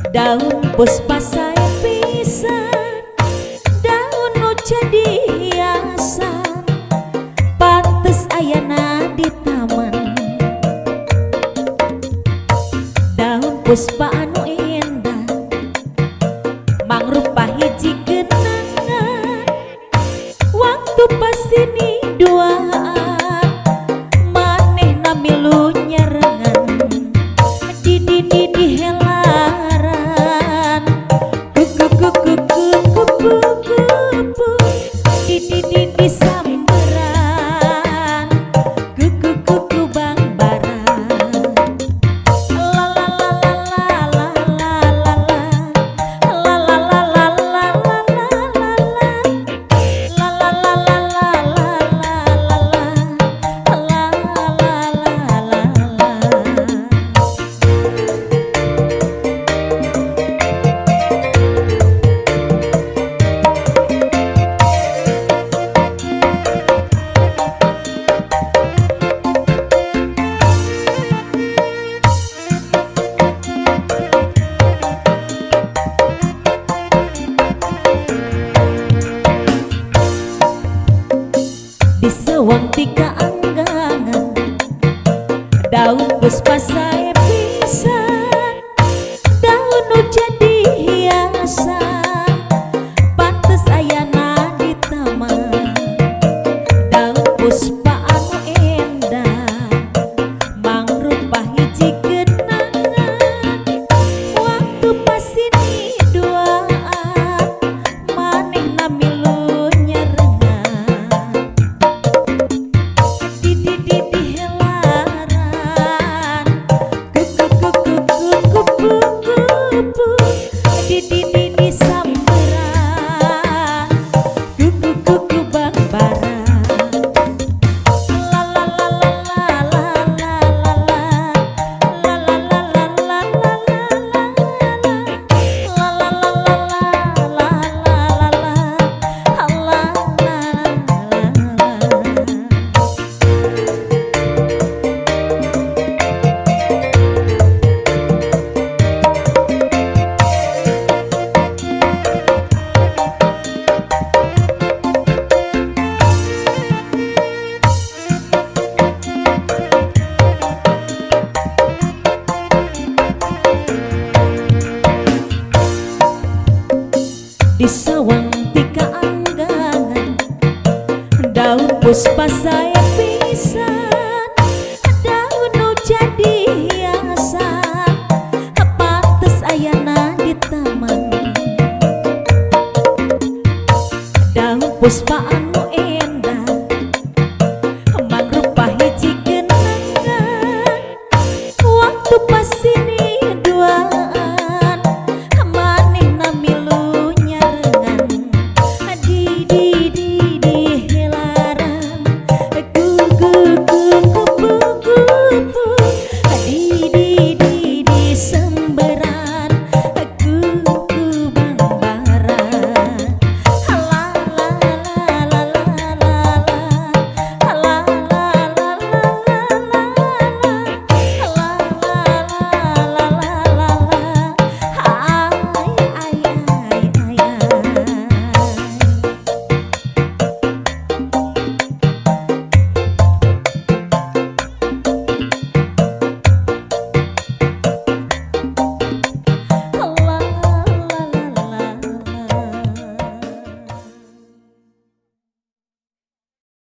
Daun puspa saya pisan, daun nu jadi hiasan, pantes ayana di taman. Daun puspa anu indah, mangrupa hiji kenangan, waktu pas ini duaan, maneh namilu nyarengan, di helaran, kupu di samberan, kuku bang baran, la la la la la la la la la la la la di sawang tika anggangan, daun puspa saya pisan, daun nu jadi hiasan, pantes ayana di taman. Daun puspa anu endah, mangrupa hiji kenangan, waktu pas ini duaan, maneh namilu nyarengan, di helaran, kupu di samberan, kuku bang baran, la la la la la la la la la la la di sawang tika anggangan, daun puspa saya pisan, daun nu jadi hiasan, pantes ayana di taman. Daun puspa